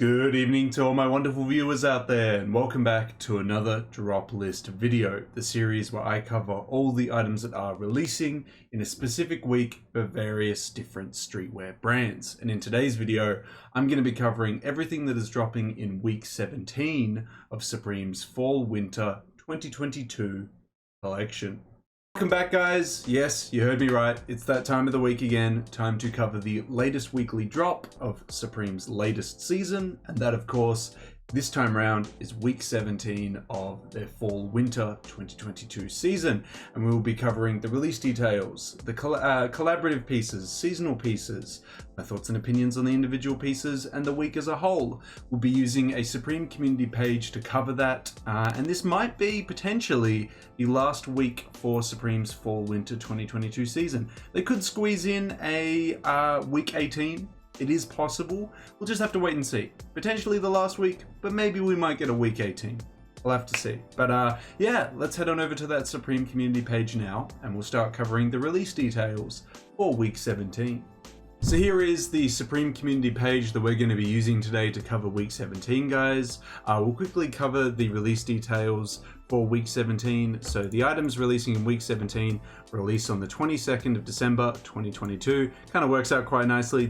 Good evening to all my wonderful viewers out there, and welcome back to another drop list video, the series where I cover all the items that are releasing in a specific week for various different streetwear brands. And in today's video, I'm going to be covering everything that is dropping in week 17 of Supreme's Fall/Winter 2022 collection. Welcome back, guys. Yes, you heard me right. It's that time of the week again. Time to cover the latest weekly drop of Supreme's latest season. And that, of course, this time around is week 17 of their Fall/Winter 2022 season. And we will be covering the release details, the collaborative pieces, seasonal pieces, my thoughts and opinions on the individual pieces, and the week as a whole. We'll be using a Supreme community page to cover that. And this might be potentially the last week for Supreme's Fall/Winter 2022 season. They could squeeze in a week 18. It is possible. We'll just have to wait and see. Potentially the last week, but maybe we might get a week 18. We'll have to see. But yeah, let's head on over to that Supreme community page now, and we'll start covering the release details for week 17. So here is the Supreme community page that we're going to be using today to cover week 17, guys. We'll quickly cover the release details for week 17. So the items releasing in week 17 release on the 22nd of December 2022. Kind of works out quite nicely.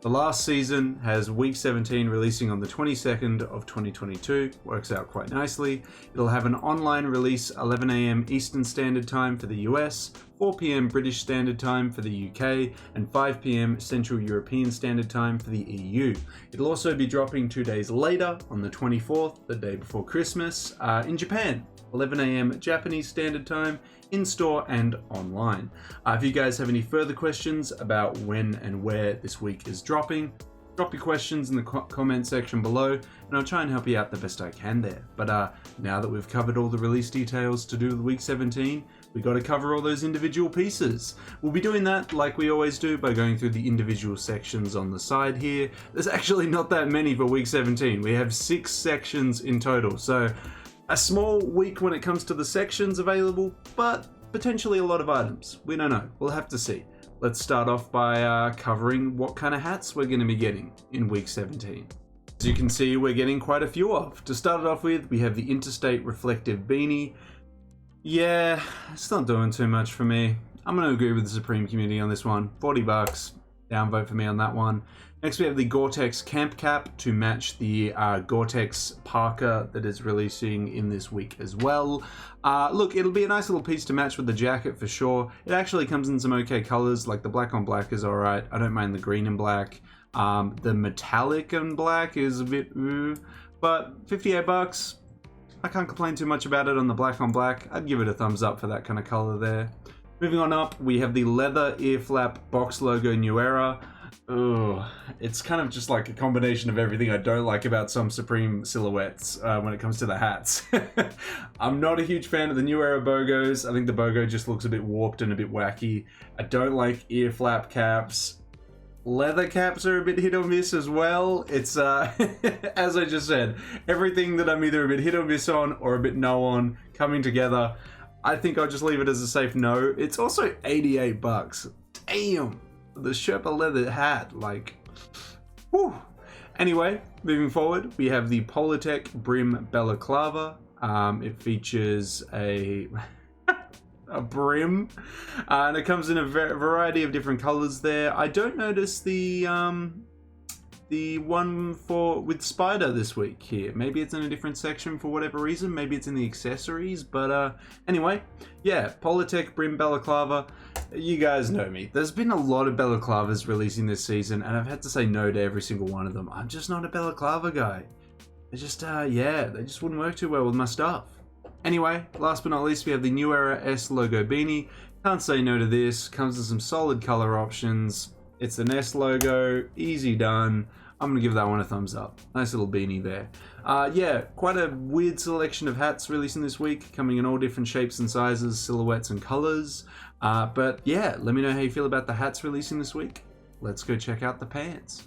The last season has week 17 releasing on the 22nd of 2022. Works out quite nicely. It'll have an online release 11 AM Eastern Standard Time for the US, 4 PM British Standard Time for the UK, and 5 PM Central European Standard Time for the EU. It'll also be dropping 2 days later on the 24th, the day before Christmas, in Japan, 11 AM Japanese Standard Time, in-store and online. If you guys have any further questions about when and where this week is dropping, drop your questions in the comment section below, and I'll try and help you out the best I can there. But now that we've covered all the release details to do with week 17, we got to cover all those individual pieces. We'll be doing that like we always do by going through the individual sections on the side here. There's actually not that many for week 17. We have 6 sections in total, so a small week when it comes to the sections available, but potentially a lot of items. We don't know. We'll have to see. Let's start off by covering what kind of hats we're going to be getting in week 17. As you can see, we're getting quite a few of. To start it off with, we have the Interstate Reflective Beanie. Yeah, it's not doing too much for me. I'm going to agree with the Supreme community on this one. $40. Downvote for me on that one. Next we have the Gore-Tex Camp Cap to match the Gore-Tex Parka that is releasing in this week as well. Look, it'll be a nice little piece to match with the jacket for sure. It actually comes in some okay colors, like the black on black is alright. I don't mind the green and black. The metallic and black is a bit but $58. I can't complain too much about it on the black on black. I'd give it a thumbs up for that kind of color there. Moving on up, we have the leather ear flap box logo New Era. Oh, it's kind of just like a combination of everything I don't like about some Supreme silhouettes when it comes to the hats. I'm not a huge fan of the New Era BOGOs. I think the BOGO just looks a bit warped and a bit wacky. I don't like ear flap caps. Leather caps are a bit hit or miss as well. It's, as I just said, everything that I'm either a bit hit or miss on or a bit no on coming together. I think I'll just leave it as a safe no. It's also $88. Damn! The Sherpa leather hat, like, whew. Anyway, moving forward, we have the Politec Brim Balaclava. It features a brim, and it comes in a variety of different colors there. I don't notice the one with Spider this week here. Maybe it's in a different section for whatever reason. Maybe it's in the accessories, but anyway, yeah, Politec Brim Balaclava. You guys know me. There's been a lot of balaclavas releasing this season, and I've had to say no to every single one of them. I'm just not a balaclava guy. They just, yeah, they just wouldn't work too well with my stuff. Anyway, last but not least, we have the New Era S logo beanie. Can't say no to this. Comes with some solid color options. It's an S logo, easy done. I'm gonna give that one a thumbs up. Nice little beanie there. Yeah, quite a weird selection of hats releasing this week, coming in all different shapes and sizes, silhouettes and colors. But yeah, let me know how you feel about the hats releasing this week. Let's go check out the pants.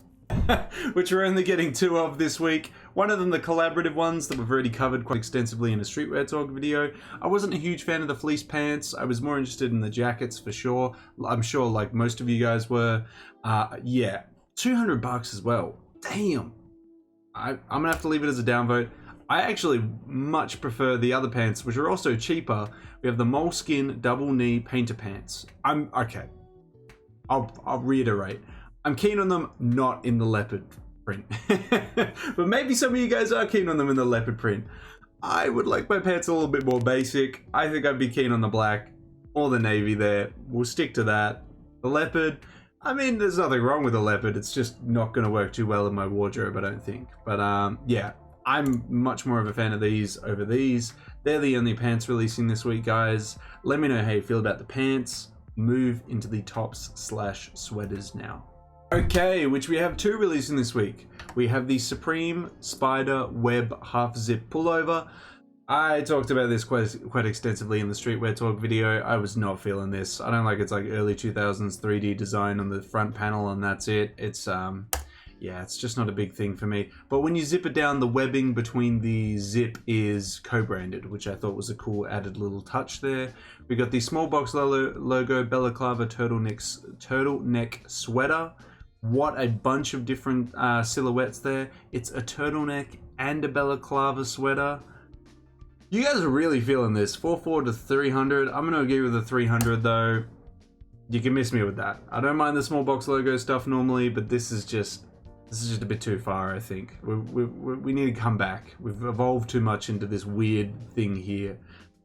Which we're only getting 2 of this week. One of them, the collaborative ones that we've already covered quite extensively in a streetwear talk video. I wasn't a huge fan of the fleece pants. I was more interested in the jackets for sure. I'm sure like most of you guys were. Yeah, $200 as well. Damn. I'm gonna have to leave it as a downvote. I actually much prefer the other pants, which are also cheaper. We have the moleskin double knee painter pants. Okay. I'll reiterate. I'm keen on them, not in the leopard print. But maybe some of you guys are keen on them in the leopard print. I would like my pants a little bit more basic. I think I'd be keen on the black or the navy there. We'll stick to that. The leopard, I mean, there's nothing wrong with the leopard. It's just not going to work too well in my wardrobe, I don't think. But yeah, I'm much more of a fan of these over these. They're the only pants releasing this week, guys. Let me know how you feel about the pants. Move into the tops/sweaters now. Okay, which we have two releasing this week. We have the Supreme Spider Web Half Zip Pullover. I talked about this quite extensively in the Streetwear Talk video. I was not feeling this. I don't like it's like early 2000s 3D design on the front panel and that's it. It's yeah, it's just not a big thing for me. But when you zip it down, the webbing between the zip is co-branded, which I thought was a cool added little touch there. We got the small box logo balaclava turtleneck sweater. What a bunch of different silhouettes there. It's a turtleneck and a balaclava sweater. You guys are really feeling this. 440 to 300. I'm going to agree with the 300 though. You can miss me with that. I don't mind the small box logo stuff normally, but this is just a bit too far, I think. We need to come back. We've evolved too much into this weird thing here.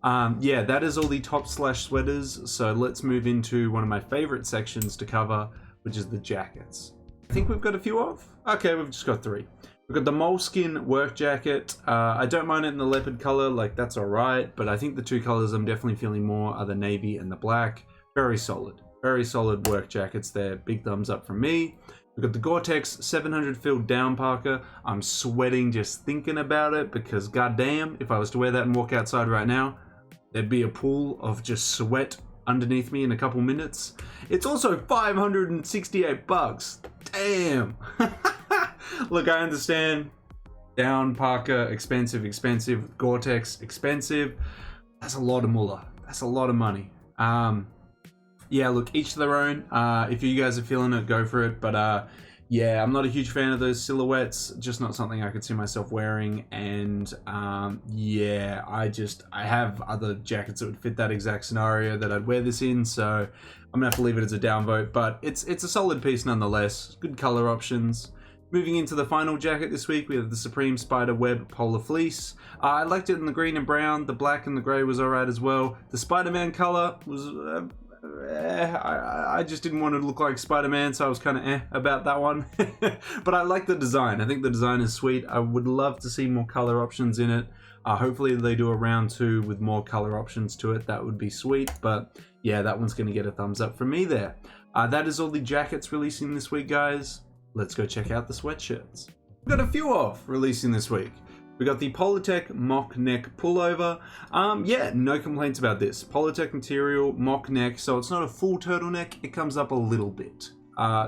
Yeah, that is all the top/sweaters. So let's move into one of my favorite sections to cover, which is the jackets. I think we've got a few of. Okay, we've just got three. We've got the moleskin work jacket. I don't mind it in the leopard color, like that's all right. But I think the two colors I'm definitely feeling more are the navy and the black. Very solid work jackets there. Big thumbs up from me. We've got the Gore-Tex 700 filled down parka. I'm sweating just thinking about it because goddamn, if I was to wear that and walk outside right now, there'd be a pool of just sweat underneath me in a couple minutes. It's also 568 bucks. Damn. Look, I understand. Down parka, expensive. Gore-Tex, expensive. That's a lot of moolah. That's a lot of money. Yeah, look, each to their own. If you guys are feeling it, go for it. But yeah, I'm not a huge fan of those silhouettes. Just not something I could see myself wearing. And yeah, I have other jackets that would fit that exact scenario that I'd wear this in. So I'm gonna have to leave it as a downvote. But it's a solid piece nonetheless. Good color options. Moving into the final jacket this week, we have the Supreme Spider Web Polar Fleece. I liked it in the green and brown. The black and the grey was alright as well. The Spider-Man color was... I just didn't want to look like Spider-Man, so I was kind of about that one. But I like the design. I think the design is sweet. I would love to see more color options in it. Hopefully they do a round 2 with more color options to it. That would be sweet. But yeah, that one's going to get a thumbs up from me there. That is all the jackets releasing this week, guys. Let's go check out the sweatshirts. We've got a few of releasing this week. We got the Polytech mock neck pullover. Yeah, no complaints about this. Polytech material, mock neck, so it's not a full turtleneck, it comes up a little bit.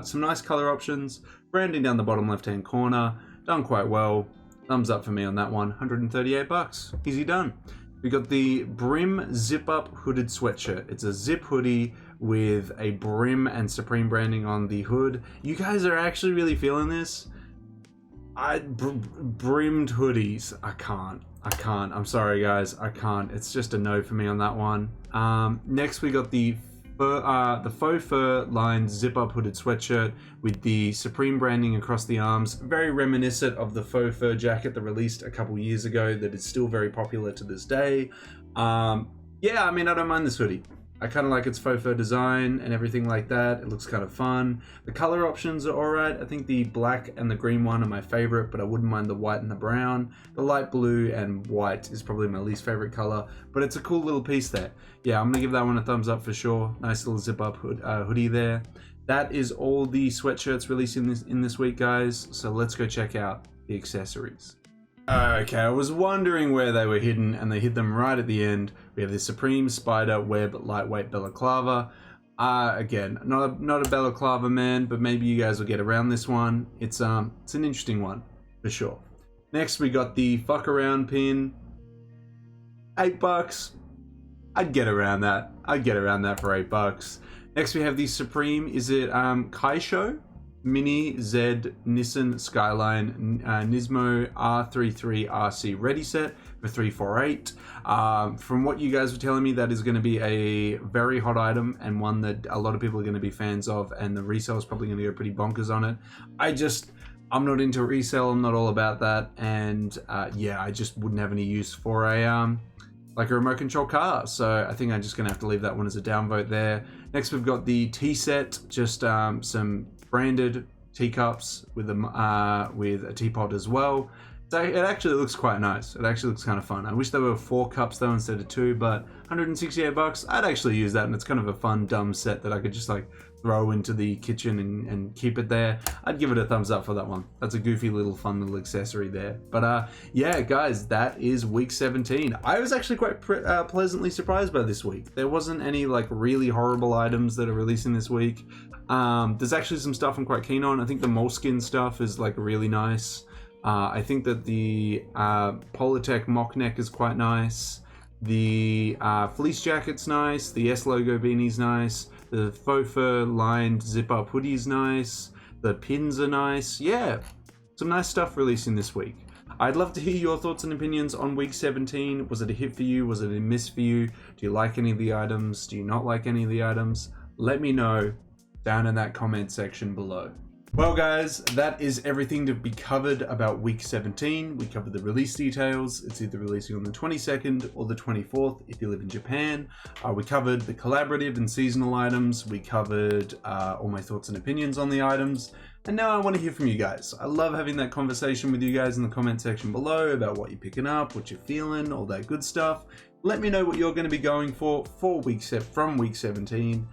Some nice color options, branding down the bottom left-hand corner, done quite well. Thumbs up for me on that one, 138 bucks, easy done. We got the brim zip-up hooded sweatshirt. It's a zip hoodie with a brim and Supreme branding on the hood. You guys are actually really feeling this? Brimmed hoodies, I can't. I'm sorry guys, I can't. It's just a no for me on that one. Next we got the faux fur lined zip up hooded sweatshirt with the Supreme branding across the arms. Very reminiscent of the faux fur jacket that released a couple years ago that is still very popular to this day. Yeah, I mean, I don't mind this hoodie. I kind of like its faux fur design and everything like that. It looks kind of fun. The color options are alright. I think the black and the green one are my favorite, but I wouldn't mind the white and the brown. The light blue and white is probably my least favorite color, but it's a cool little piece there. Yeah, I'm gonna give that one a thumbs up for sure. Nice little zip up hoodie there. That is all the sweatshirts releasing in this week, guys. So let's go check out the accessories. Okay, I was wondering where they were hidden, and they hid them right at the end. We have the Supreme Spider Web Lightweight Balaclava. Again, not a balaclava man, but maybe you guys will get around this one. It's an interesting one, for sure. Next, we got the Fuck Around pin. $8. I'd get around that. I'd get around that for $8. Next, we have the Supreme, is it Kaisho? Mini Z Nissan Skyline Nismo R33 RC Ready Set for $348. From what you guys were telling me, that is going to be a very hot item and one that a lot of people are going to be fans of, and the resale is probably going to go pretty bonkers on it. I'm not into resale. I'm not all about that, and yeah, I just wouldn't have any use for a like a remote control car. So I think I'm just gonna have to leave that one as a downvote there. Next, we've got the tea set, just some branded teacups with a teapot as well. So it actually looks quite nice. It actually looks kind of fun. I wish there were 4 cups though instead of 2, but $168, I'd actually use that, and it's kind of a fun, dumb set that I could just like throw into the kitchen and keep it there. I'd give it a thumbs up for that one. That's a goofy little fun little accessory there. But yeah, guys, that is week 17. I was actually quite pleasantly surprised by this week. There wasn't any like really horrible items that are releasing this week. There's actually some stuff I'm quite keen on. I think the moleskin stuff is like really nice. I think that the Polartec mock neck is quite nice. The fleece jacket's nice. The S logo beanie's nice. The faux fur lined zip up hoodie's nice. The pins are nice. Yeah, some nice stuff releasing this week. I'd love to hear your thoughts and opinions on week 17. Was it a hit for you? Was it a miss for you? Do you like any of the items? Do you not like any of the items? Let me know down in that comment section below. Well guys, that is everything to be covered about week 17. We covered the release details. It's either releasing on the 22nd or the 24th if you live in Japan. We covered the collaborative and seasonal items. We covered all my thoughts and opinions on the items. And now I want to hear from you guys. I love having that conversation with you guys in the comment section below about what you're picking up, what you're feeling, all that good stuff. Let me know what you're going to be going for from week 17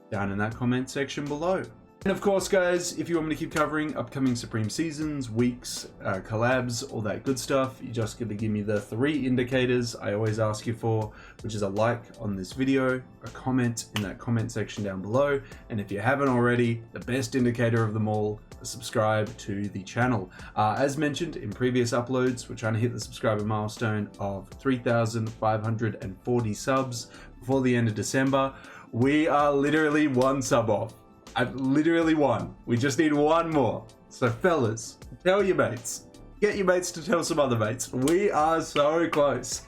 down in that comment section below. And of course, guys, if you want me to keep covering upcoming Supreme seasons, weeks, collabs, all that good stuff, you just got to give me the 3 indicators I always ask you for, which is a like on this video, a comment in that comment section down below, and if you haven't already, the best indicator of them all, subscribe to the channel. As mentioned in previous uploads, we're trying to hit the subscriber milestone of 3,540 subs before the end of December. We are literally 1 sub off. I've literally won. We just need 1 more. So fellas, tell your mates. Get your mates to tell some other mates. We are so close.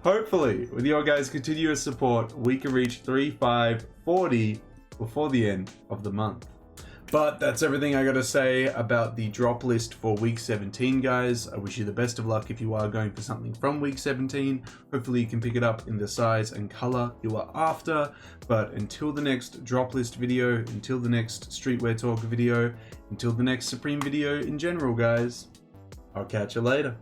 Hopefully, with your guys' continuous support, we can reach 3,540 before the end of the month. But that's everything I gotta say about the drop list for week 17, guys. I wish you the best of luck if you are going for something from week 17. Hopefully you can pick it up in the size and color you are after. But until the next drop list video, until the next streetwear talk video, until the next Supreme video in general, guys, I'll catch you later.